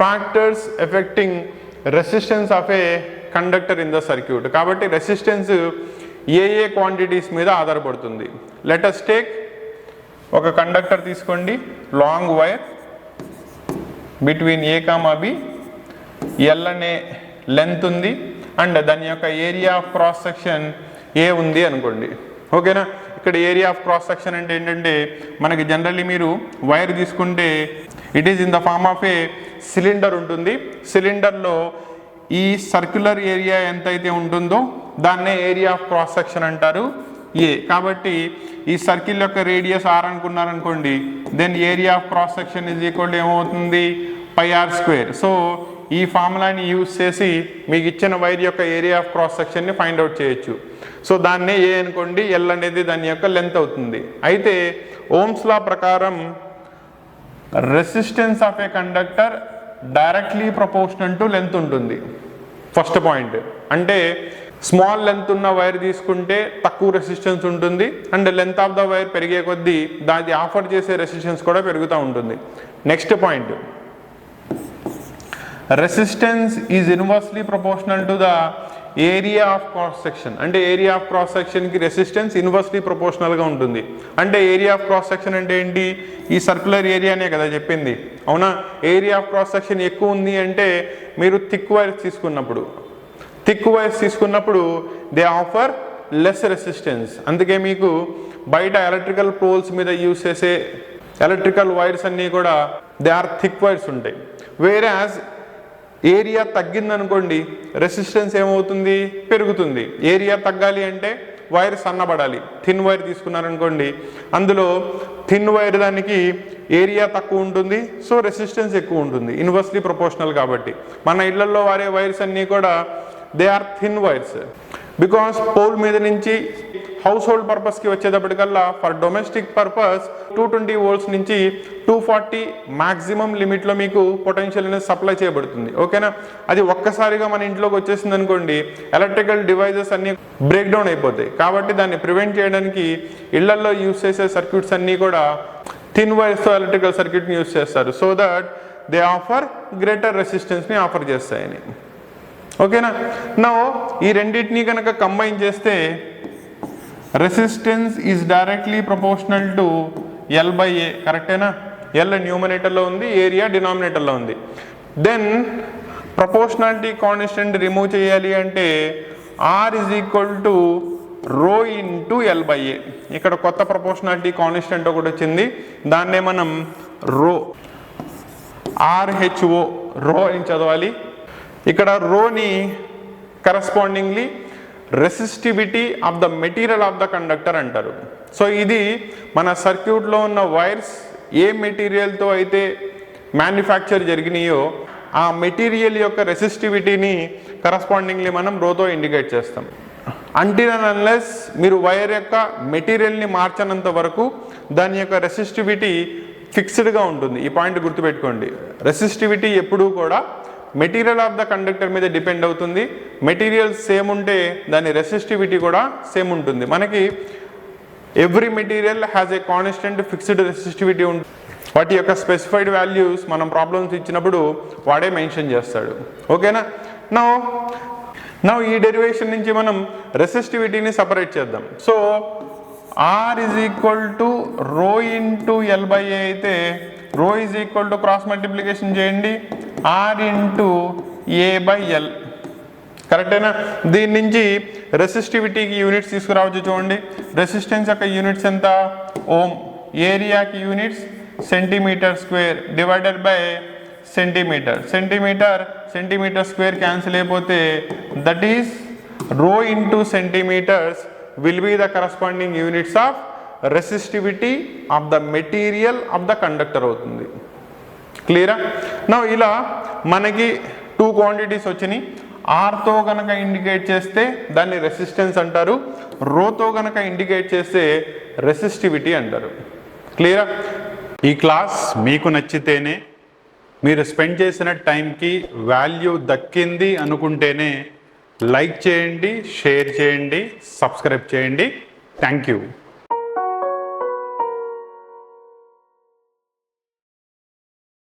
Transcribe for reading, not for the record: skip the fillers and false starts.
Factors effecting resistance of a conductor in the circuit. కాబట్టి resistance ఏ quantities మీద ఆధారపడుతుంది. Let us take ఒక conductor తీసుకోండి, లాంగ్ వైర్ బిట్వీన్ ఏ comma B, L అనే length ఉంది and దాని యొక్క ఏరియా ఆఫ్ క్రాస్ సెక్షన్ ఏ ఉంది అనుకోండి. ఓకేనా, ఇక్కడ ఏరియా ఆఫ్ క్రాస్ సెక్షన్ అంటే ఏంటంటే మనకి జనరల్లీ మీరు వైర్ తీసుకుంటే it is in the form of a cylinder ఉంటుంది. సిలిండర్లో ఈ సర్క్యులర్ ఏరియా ఎంతైతే ఉంటుందో దాన్నే ఏరియా ఆఫ్ క్రాస్ సెక్షన్ అంటారు ఏ. కాబట్టి ఈ సర్కిల్ యొక్క రేడియస్ ఆర్ అనుకున్నారనుకోండి, then area of cross section is equal to ఏమవుతుంది, πr². సో ఈ ఫార్ములాని యూజ్ చేసి మీకు ఇచ్చిన వైర్ యొక్క ఏరియా ఆఫ్ క్రాస్ సెక్షన్ని ఫైండ్ అవుట్ చేయొచ్చు. సో దాన్నే ఏ అనుకోండి, ఎల్ అనేది దాని యొక్క లెంత్ అవుతుంది. అయితే ఓమ్స్ లా ప్రకారం resistance of a conductor directly proportional to length ఉంటుంది. ఫస్ట్ పాయింట్ అంటే స్మాల్ లెంత్ ఉన్న వైర్ తీసుకుంటే తక్కువ రెసిస్టెన్స్ ఉంటుంది and length of the wire పెరిగే కొద్దీ దాన్ని ఆఫర్ చేసే రెసిస్టెన్స్ కూడా పెరుగుతూ ఉంటుంది. Next point, resistance is inversely proportional to the area of cross section. అంటే ఏరియా ఆఫ్ క్రాస్ సెక్షన్కి రెసిస్టెన్స్ ఇన్వర్స్లీ ప్రపోర్షనల్గా ఉంటుంది. అంటే ఏరియా ఆఫ్ క్రాస్ సెక్షన్ అంటే ఏంటి, ఈ సర్క్యులర్ ఏరియానే కదా చెప్పింది, అవునా. ఏరియా ఆఫ్ క్రాస్ సెక్షన్ ఎక్కువ ఉంది అంటే మీరు థిక్ వైర్స్ తీసుకున్నప్పుడు దే ఆఫర్ లెస్ రెసిస్టెన్స్. అందుకే మీకు బయట ఎలక్ట్రికల్ పోల్స్ మీద యూజ్ చేసే ఎలక్ట్రికల్ వైర్స్ అన్నీ కూడా దే ఆర్ థిక్ వైర్స్ ఉంటాయి. వేరాజ్ ఏరియా తగ్గిందనుకోండి రెసిస్టెన్స్ ఏమవుతుంది, పెరుగుతుంది. ఏరియా తగ్గాలి అంటే వైర్ సన్నబడాలి. థిన్ వైర్ తీసుకున్నారనుకోండి, అందులో థిన్ వైర్ దానికి ఏరియా తక్కువ ఉంటుంది, సో రెసిస్టెన్స్ ఎక్కువ ఉంటుంది, ఇన్వర్స్లీ ప్రపోర్షనల్. కాబట్టి మన ఇళ్లలో వాడే వైర్స్ అన్నీ కూడా they are thin wires. Because pole మీద నుంచి హౌస్ హోల్డ్ పర్పస్కి వచ్చేటప్పటికల్లా ఫర్ డొమెస్టిక్ పర్పస్ 220 volts నుంచి 240 మ్యాక్సిమం లిమిట్లో మీకు పొటెన్షియల్ అనేది సప్లై చేయబడుతుంది. ఓకేనా, అది ఒక్కసారిగా మన ఇంట్లోకి వచ్చేసింది అనుకోండి, ఎలక్ట్రికల్ డివైజెస్ అన్నీ బ్రేక్ డౌన్ అయిపోతాయి. కాబట్టి దాన్ని ప్రివెంట్ చేయడానికి ఇళ్లల్లో యూజ్ చేసే సర్క్యూట్స్ అన్నీ కూడా థిన్ వైర్స్తో ఎలక్ట్రికల్ సర్క్యూట్ని యూజ్ చేస్తారు. So that they offer greater రెసిస్టెన్స్ని ఆఫర్ చేస్తాయని. ఓకేనా, నౌ ఈ రెండింటినీ కనుక కంబైన్ చేస్తే resistance is directly proportional to L/A. కరెక్టేనా, ఎల్ న్యూమరేటర్లో ఉంది, ఏరియా డినామినేటర్లో ఉంది. దెన్ ప్రపోర్షనాలిటీ కాన్స్టెంట్ రిమూవ్ చేయాలి అంటే R is equal to rho into L/A. ఇక్కడ కొత్త ప్రపోర్షనాలిటీ కాన్స్టెంట్ ఒకటి వచ్చింది, దాన్నే మనం RHO రో అని చదవాలి. ఇక్కడ రోని correspondingly resistivity of the material of the conductor అంటారు. సో ఇది మన సర్క్యూట్లో ఉన్న వైర్స్ ఏ మెటీరియల్తో అయితే మ్యానుఫ్యాక్చర్ జరిగినాయో ఆ మెటీరియల్ యొక్క రెసిస్టివిటీని కరస్పాండింగ్లీ మనం రోతో ఇండికేట్ చేస్తాం. అంటిల్ అండ్ అన్లెస్ మీరు వైర్ యొక్క మెటీరియల్ని మార్చనంత వరకు దాని యొక్క రెసిస్టివిటీ ఫిక్స్డ్గా ఉంటుంది. ఈ పాయింట్ గుర్తుపెట్టుకోండి, రెసిస్టివిటీ ఎప్పుడూ కూడా మెటీరియల్ ఆఫ్ ద కండక్టర్ మీద డిపెండ్ అవుతుంది. మెటీరియల్ సేమ్ ఉంటే దాని రెసిస్టివిటీ కూడా సేమ్ ఉంటుంది. మనకి every material has a constant fixed resistivity ఉంటుంది. వాటి యొక్క స్పెసిఫైడ్ వాల్యూస్ మనం ప్రాబ్లమ్స్ ఇచ్చినప్పుడు వాడే మెన్షన్ చేస్తాడు. ఓకేనా, నౌ ఈ డెరివేషన్ నుంచి మనం రెసిస్టివిటీని సపరేట్ చేద్దాం. So R is equal to rho into L/A అయితే రో is equal to cross multiplication చేయండి R ఇంటూ A/L. కరెక్టేనా, దీని నుంచి రెసిస్టివిటీకి యూనిట్స్ తీసుకురావచ్చు. చూడండి, రెసిస్టెన్స్ యొక్క యూనిట్స్ ఎంత, ఓమ్. ఏరియాకి units centimetre square divided by centimetre square cancel అయిపోతే that is rho into centimetres will be the corresponding units of resistivity of the material of the conductor అవుతుంది. క్లియరా, నా ఇలా మనకి 2 క్వాంటిటీస్ వచ్చినాయి. ఆర్తో కనుక ఇండికేట్ చేస్తే దాన్ని రెసిస్టెన్స్ అంటారు, రోతో కనుక ఇండికేట్ చేస్తే రెసిస్టివిటీ అంటారు. క్లియరా, ఈ క్లాస్ మీకు నచ్చితేనే, మీరు స్పెండ్ చేసిన టైంకి వాల్యూ దక్కింది అనుకుంటేనే లైక్ చేయండి, షేర్ చేయండి, సబ్స్క్రైబ్ చేయండి. Thank you.